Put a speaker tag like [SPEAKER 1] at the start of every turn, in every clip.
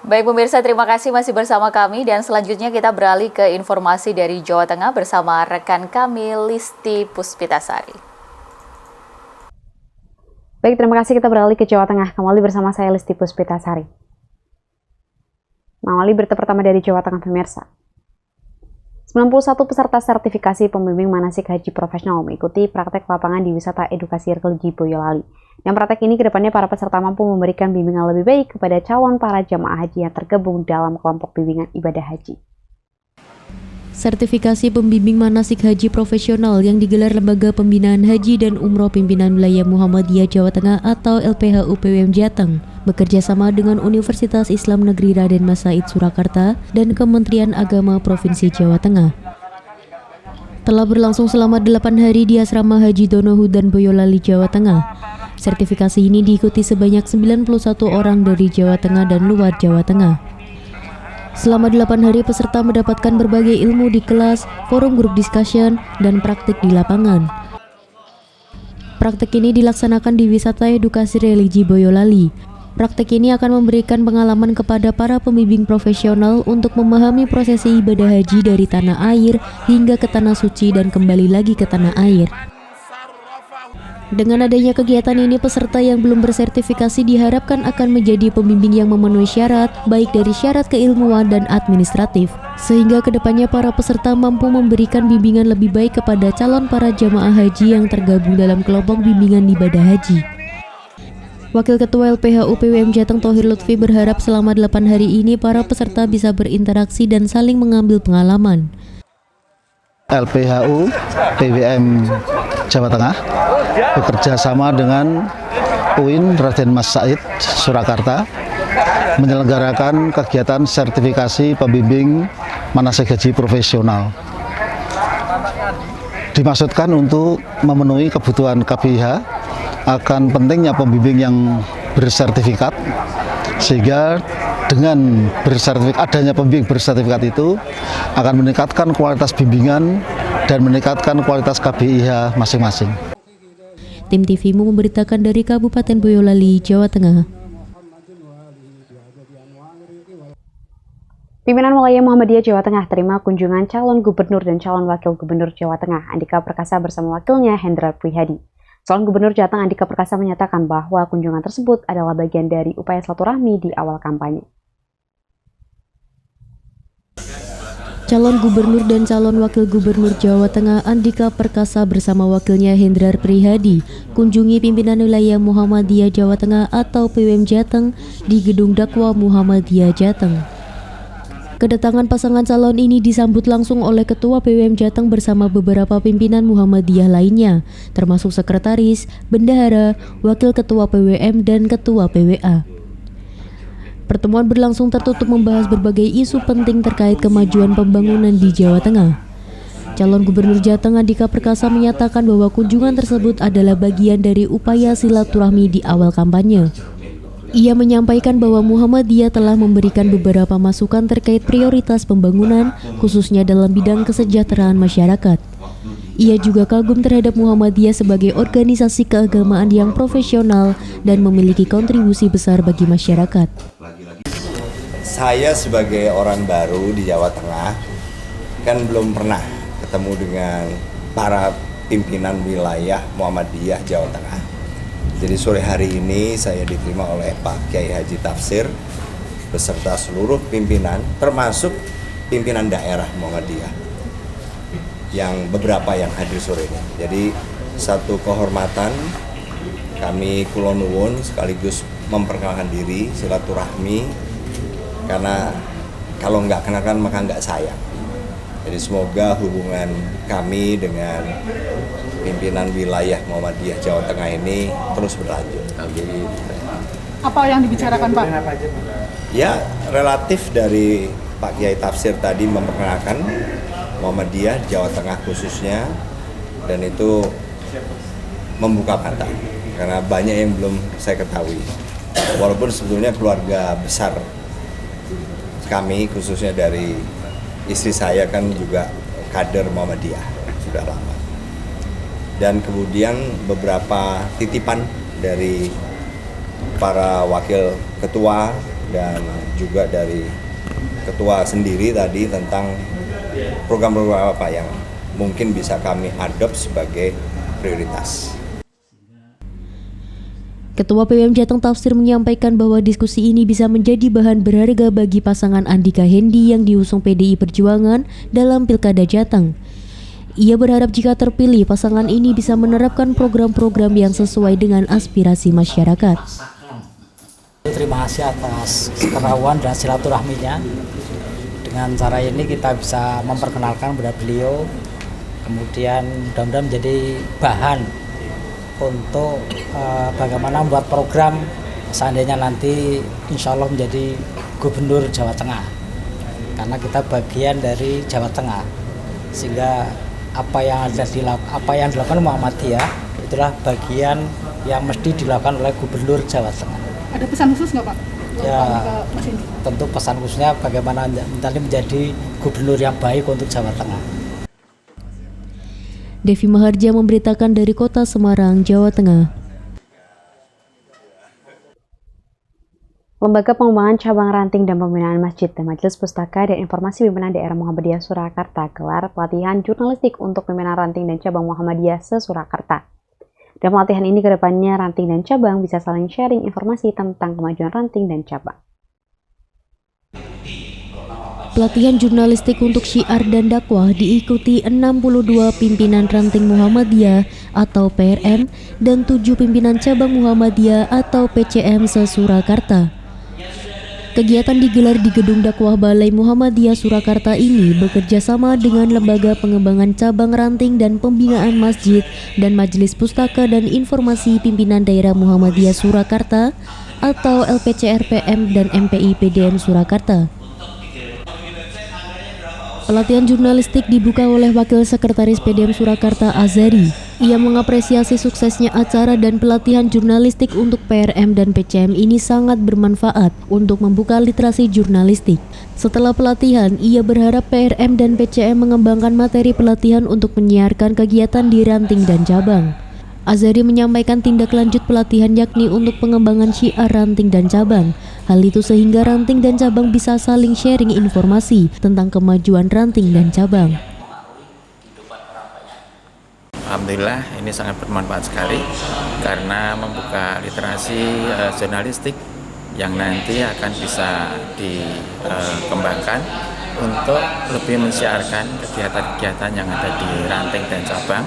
[SPEAKER 1] Baik pemirsa, terima kasih masih bersama kami dan selanjutnya kita beralih ke informasi dari Jawa Tengah bersama rekan kami Listi Puspitasari.
[SPEAKER 2] Baik, terima kasih, kita beralih ke Jawa Tengah. Kembali bersama saya Listi Puspitasari. Mengawali berita pertama dari Jawa Tengah pemirsa. 91 peserta sertifikasi pembimbing manasik haji profesional mengikuti praktek lapangan di wisata edukasi religi Boyolali. Dan praktek ini kedepannya para peserta mampu memberikan bimbingan lebih baik kepada calon para jamaah haji yang tergabung dalam kelompok bimbingan ibadah haji.
[SPEAKER 3] Sertifikasi pembimbing manasik haji profesional yang digelar Lembaga Pembinaan Haji dan Umroh Pimpinan Wilayah Muhammadiyah Jawa Tengah atau LPH UPWM Jateng bekerja sama dengan Universitas Islam Negeri Raden Mas Said Surakarta dan Kementerian Agama Provinsi Jawa Tengah. Telah berlangsung selama 8 hari di Asrama Haji Donohudan Boyolali, Jawa Tengah. Sertifikasi ini diikuti sebanyak 91 orang dari Jawa Tengah dan luar Jawa Tengah. Selama 8 hari peserta mendapatkan berbagai ilmu di kelas, forum group discussion, dan praktik di lapangan. Praktik ini dilaksanakan di Wisata Edukasi Religi Boyolali. Praktik ini akan memberikan pengalaman kepada para pembimbing profesional untuk memahami prosesi ibadah haji dari tanah air hingga ke tanah suci dan kembali lagi ke tanah air. Dengan adanya kegiatan ini, peserta yang belum bersertifikasi diharapkan akan menjadi pembimbing yang memenuhi syarat, baik dari syarat keilmuan dan administratif, sehingga kedepannya para peserta mampu memberikan bimbingan lebih baik kepada calon para jamaah haji yang tergabung dalam kelompok bimbingan ibadah haji. Wakil Ketua LPH UPWM Jateng Thohir Lutfi berharap selama 8 hari ini para peserta bisa berinteraksi dan saling mengambil pengalaman.
[SPEAKER 4] LPHU PWM Jawa Tengah bekerja sama dengan UIN Raden Mas Said Surakarta menyelenggarakan kegiatan sertifikasi pembimbing manasik haji profesional. Dimaksudkan untuk memenuhi kebutuhan KBIH akan pentingnya pembimbing yang bersertifikat, sehingga dengan adanya pembimbing bersertifikat itu akan meningkatkan kualitas bimbingan dan meningkatkan kualitas KBIH masing-masing.
[SPEAKER 3] Tim TVmu memberitakan dari Kabupaten Boyolali, Jawa Tengah.
[SPEAKER 2] Pimpinan Wilayah Muhammadiyah Jawa Tengah terima kunjungan calon gubernur dan calon wakil gubernur Jawa Tengah, Andika Perkasa bersama wakilnya Hendrar Prihadi. Calon Gubernur Jateng Andika Perkasa menyatakan bahwa kunjungan tersebut adalah bagian dari upaya silaturahmi di awal kampanye.
[SPEAKER 3] Calon gubernur dan calon wakil gubernur Jawa Tengah Andika Perkasa bersama wakilnya Hendrar Prihadi kunjungi pimpinan wilayah Muhammadiyah Jawa Tengah atau PWM Jateng di Gedung Dakwah Muhammadiyah Jateng. Kedatangan pasangan calon ini disambut langsung oleh Ketua PWM Jateng bersama beberapa pimpinan Muhammadiyah lainnya, termasuk Sekretaris, Bendahara, Wakil Ketua PWM, dan Ketua PWA. Pertemuan berlangsung tertutup membahas berbagai isu penting terkait kemajuan pembangunan di Jawa Tengah. Calon Gubernur Jateng Andika Perkasa menyatakan bahwa kunjungan tersebut adalah bagian dari upaya silaturahmi di awal kampanye. Ia menyampaikan bahwa Muhammadiyah telah memberikan beberapa masukan terkait prioritas pembangunan, khususnya dalam bidang kesejahteraan masyarakat. Ia juga kagum terhadap Muhammadiyah sebagai organisasi keagamaan yang profesional dan memiliki kontribusi besar bagi masyarakat.
[SPEAKER 5] Saya sebagai orang baru di Jawa Tengah kan belum pernah ketemu dengan para pimpinan wilayah Muhammadiyah Jawa Tengah. Jadi sore hari ini saya diterima oleh Pak Kiai Haji Tafsir beserta seluruh pimpinan, termasuk pimpinan daerah Muhammadiyah yang beberapa yang hadir sore ini. Jadi satu kehormatan, kami kula nuwun sekaligus memperkenalkan diri, silaturahmi, karena kalau nggak kenalkan maka nggak sayang. Jadi semoga hubungan kami dengan pimpinan wilayah Muhammadiyah Jawa Tengah ini terus berlanjut. Amin.
[SPEAKER 6] Apa yang dibicarakan Pak?
[SPEAKER 5] Ya, relatif dari Pak Kiai Tafsir tadi memperkenalkan Muhammadiyah Jawa Tengah khususnya, dan itu membuka mata karena banyak yang belum saya ketahui. Walaupun sebetulnya keluarga besar kami khususnya dari istri saya kan juga kader Muhammadiyah sudah lama. Dan kemudian beberapa titipan dari para wakil ketua dan juga dari ketua sendiri tadi tentang program-program apa yang mungkin bisa kami adopt sebagai prioritas.
[SPEAKER 3] Ketua PWM Jateng Tafsir menyampaikan bahwa diskusi ini bisa menjadi bahan berharga bagi pasangan Andika Hendi yang diusung PDI Perjuangan dalam Pilkada Jateng. Ia berharap jika terpilih, pasangan ini bisa menerapkan program-program yang sesuai dengan aspirasi masyarakat.
[SPEAKER 7] Terima kasih atas kerawuan dan silaturahminya. Dengan cara ini kita bisa memperkenalkan kepada beliau, kemudian mudah-mudahan menjadi bahan untuk bagaimana membuat program seandainya nanti insya Allah menjadi gubernur Jawa Tengah, karena kita bagian dari Jawa Tengah, sehingga apa yang dilakukan Muhammadiyah itulah bagian yang mesti dilakukan oleh gubernur Jawa Tengah.
[SPEAKER 6] Ada pesan khusus nggak Pak?
[SPEAKER 7] Ya, tentu pesan khususnya bagaimana nanti menjadi gubernur yang baik untuk Jawa Tengah.
[SPEAKER 3] Devi Maharja memberitakan dari Kota Semarang, Jawa Tengah.
[SPEAKER 2] Lembaga Pengembangan Cabang Ranting dan Pembinaan Masjid dan Majelis Pustaka dan Informasi Pimpinan Daerah Muhammadiyah Surakarta gelar pelatihan jurnalistik untuk pimpinan ranting dan cabang Muhammadiyah se-Surakarta. Dalam pelatihan ini kedepannya ranting dan cabang bisa saling sharing informasi tentang kemajuan ranting dan cabang.
[SPEAKER 3] Pelatihan jurnalistik untuk syiar dan dakwah diikuti 62 pimpinan ranting Muhammadiyah atau PRM dan 7 pimpinan cabang Muhammadiyah atau PCM se-Surakarta. Kegiatan digelar di Gedung Dakwah Balai Muhammadiyah Surakarta ini bekerja sama dengan Lembaga Pengembangan Cabang Ranting dan Pembinaan Masjid dan Majelis Pustaka dan Informasi Pimpinan Daerah Muhammadiyah Surakarta atau LPCRPM dan MPI PDN Surakarta. Pelatihan jurnalistik dibuka oleh Wakil Sekretaris PDM Surakarta Azari. Ia mengapresiasi suksesnya acara dan pelatihan jurnalistik untuk PRM dan PCM ini sangat bermanfaat untuk membuka literasi jurnalistik. Setelah pelatihan, ia berharap PRM dan PCM mengembangkan materi pelatihan untuk menyiarkan kegiatan di ranting dan cabang. Azari menyampaikan tindak lanjut pelatihan yakni untuk pengembangan syiar ranting dan cabang. Hal itu sehingga ranting dan cabang bisa saling sharing informasi tentang kemajuan ranting dan cabang.
[SPEAKER 8] Alhamdulillah ini sangat bermanfaat sekali karena membuka literasi jurnalistik yang nanti akan bisa dikembangkan untuk lebih mensiarkan kegiatan-kegiatan yang ada di ranting dan cabang,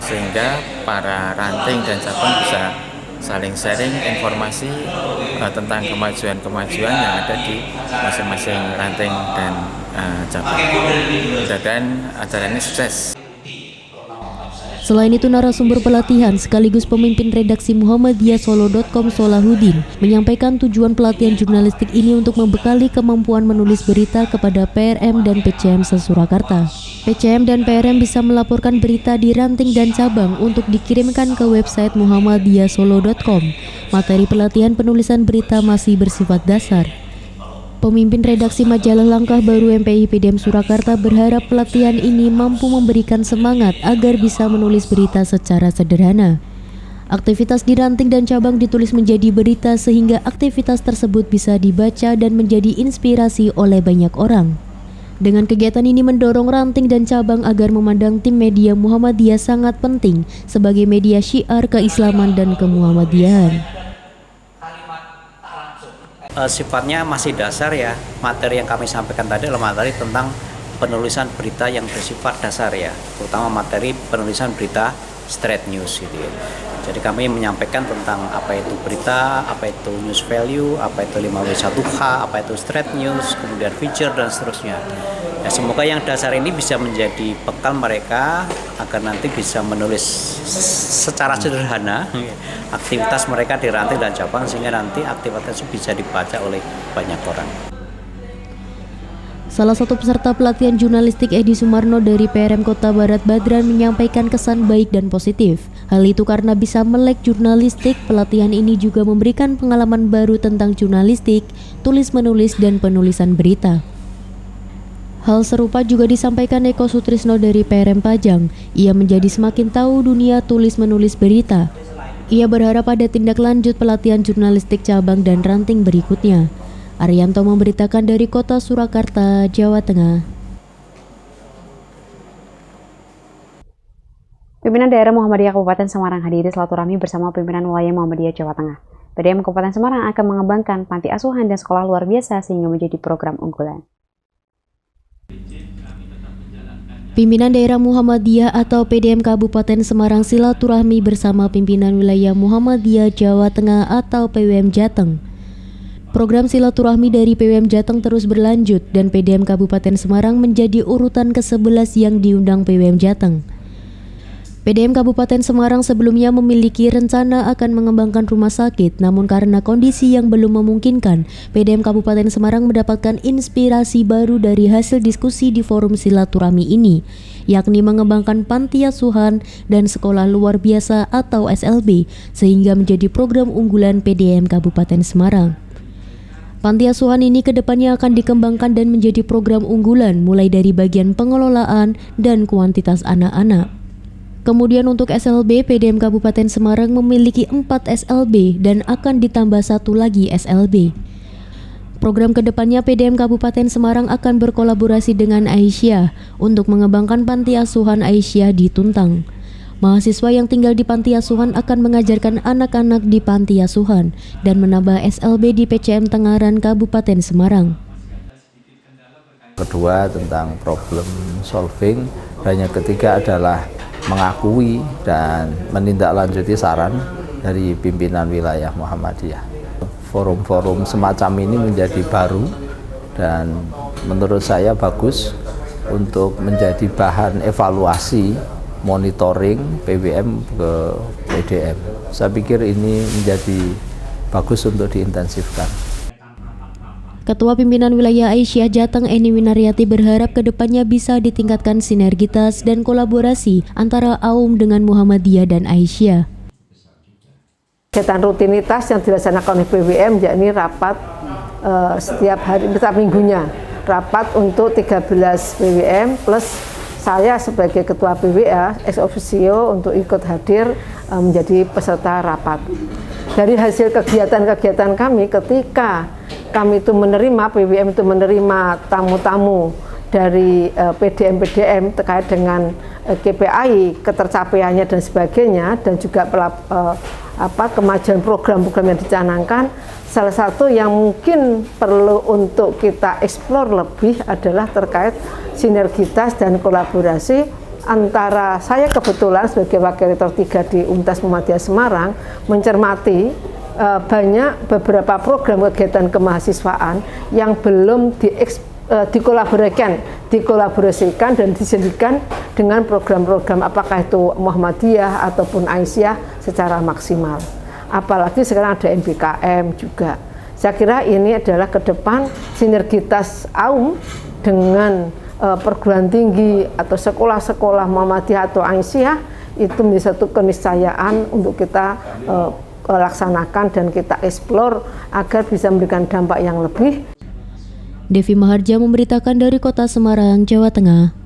[SPEAKER 8] sehingga para ranting dan cabang bisa saling sharing informasi tentang kemajuan-kemajuan yang ada di masing-masing ranting dan cabang. Mudah-mudahan acara ini sukses.
[SPEAKER 3] Selain itu, narasumber pelatihan sekaligus pemimpin redaksi Muhammadiyahsolo.com Solahuddin menyampaikan tujuan pelatihan jurnalistik ini untuk membekali kemampuan menulis berita kepada PRM dan PCM se-Surakarta. PCM dan PRM bisa melaporkan berita di ranting dan cabang untuk dikirimkan ke website Muhammadiyahsolo.com. Materi pelatihan penulisan berita masih bersifat dasar. Pemimpin redaksi majalah Langkah Baru MPI PDM Surakarta berharap pelatihan ini mampu memberikan semangat agar bisa menulis berita secara sederhana. Aktivitas di ranting dan cabang ditulis menjadi berita sehingga aktivitas tersebut bisa dibaca dan menjadi inspirasi oleh banyak orang. Dengan kegiatan ini mendorong ranting dan cabang agar memandang tim media Muhammadiyah sangat penting sebagai media syiar keislaman dan kemuhammadiyahan.
[SPEAKER 9] Sifatnya masih dasar ya. Materi yang kami sampaikan tadi adalah materi tentang penulisan berita yang bersifat dasar ya, terutama materi penulisan berita straight news gitu ya. Jadi kami menyampaikan tentang apa itu berita, apa itu news value, apa itu 5W1H, apa itu straight news, kemudian feature dan seterusnya. Ya, semoga yang dasar ini bisa menjadi bekal mereka agar nanti bisa menulis secara sederhana aktivitas mereka di ranting dan cabang sehingga nanti aktivitas itu bisa dibaca oleh banyak orang.
[SPEAKER 3] Salah satu peserta pelatihan jurnalistik Edi Sumarno dari PRM Kota Barat Badran menyampaikan kesan baik dan positif. Hal itu karena bisa melek jurnalistik, pelatihan ini juga memberikan pengalaman baru tentang jurnalistik, tulis-menulis dan penulisan berita. Hal serupa juga disampaikan Eko Sutrisno dari PRM Pajang. Ia menjadi semakin tahu dunia tulis-menulis berita. Ia berharap ada tindak lanjut pelatihan jurnalistik cabang dan ranting berikutnya. Arianto memberitakan dari Kota Surakarta, Jawa Tengah.
[SPEAKER 2] Pimpinan daerah Muhammadiyah Kabupaten Semarang hadiri silaturahmi bersama pimpinan wilayah Muhammadiyah Jawa Tengah. PDM Kabupaten Semarang akan mengembangkan panti asuhan dan sekolah luar biasa sehingga menjadi program unggulan.
[SPEAKER 3] Pimpinan daerah Muhammadiyah atau PDM Kabupaten Semarang silaturahmi bersama pimpinan wilayah Muhammadiyah Jawa Tengah atau PWM Jateng. Program silaturahmi dari PWM Jateng terus berlanjut dan PDM Kabupaten Semarang menjadi urutan ke-11 yang diundang PWM Jateng. PDM Kabupaten Semarang sebelumnya memiliki rencana akan mengembangkan rumah sakit, namun karena kondisi yang belum memungkinkan, PDM Kabupaten Semarang mendapatkan inspirasi baru dari hasil diskusi di forum silaturahmi ini, yakni mengembangkan panti asuhan dan sekolah luar biasa atau SLB, sehingga menjadi program unggulan PDM Kabupaten Semarang. Panti asuhan ini kedepannya akan dikembangkan dan menjadi program unggulan mulai dari bagian pengelolaan dan kuantitas anak-anak. Kemudian untuk SLB, PDM Kabupaten Semarang memiliki 4 SLB dan akan ditambah 1 lagi SLB. Program kedepannya PDM Kabupaten Semarang akan berkolaborasi dengan Aisyah untuk mengembangkan panti asuhan Aisyah di Tuntang. Mahasiswa yang tinggal di panti asuhan akan mengajarkan anak-anak di panti asuhan dan menambah SLB di PCM Tengaran Kabupaten Semarang.
[SPEAKER 10] Kedua tentang problem solving, dan yang ketiga adalah mengakui dan menindaklanjuti saran dari pimpinan wilayah Muhammadiyah. Forum-forum semacam ini menjadi baru dan menurut saya bagus untuk menjadi bahan evaluasi monitoring PWM ke PDM. Saya pikir ini menjadi bagus untuk diintensifkan.
[SPEAKER 3] Ketua Pimpinan Wilayah Aisyah Jateng Eni Winaryati berharap kedepannya bisa ditingkatkan sinergitas dan kolaborasi antara AUM dengan Muhammadiyah dan Aisyah.
[SPEAKER 11] Kegiatan rutinitas yang dilaksanakan oleh PWM yakni rapat setiap hari, setiap minggunya. Rapat untuk 13 PWM plus saya sebagai Ketua PWA ex officio untuk ikut hadir menjadi peserta rapat. Dari hasil kegiatan-kegiatan kami ketika kami itu menerima, PWM itu menerima tamu-tamu dari PDM-PDM terkait dengan KPI, ketercapaiannya dan sebagainya, dan juga kemajuan program-program yang dicanangkan. Salah satu yang mungkin perlu untuk kita eksplor lebih adalah terkait sinergitas dan kolaborasi antara saya kebetulan sebagai Wakil Rektor 3 di Universitas Muhammadiyah Semarang mencermati banyak beberapa program kegiatan kemahasiswaan yang belum dikolaborasikan dan dijadikan dengan program-program apakah itu Muhammadiyah ataupun Aisyah secara maksimal. Apalagi sekarang ada MBKM juga. Saya kira ini adalah ke depan sinergitas AUM dengan perguruan tinggi atau sekolah-sekolah Muhammadiyah atau Aisyah itu menjadi satu keniscayaan untuk kita laksanakan dan kita eksplor agar bisa memberikan dampak yang lebih.
[SPEAKER 3] Devi Maharja memberitakan dari Kota Semarang, Jawa Tengah.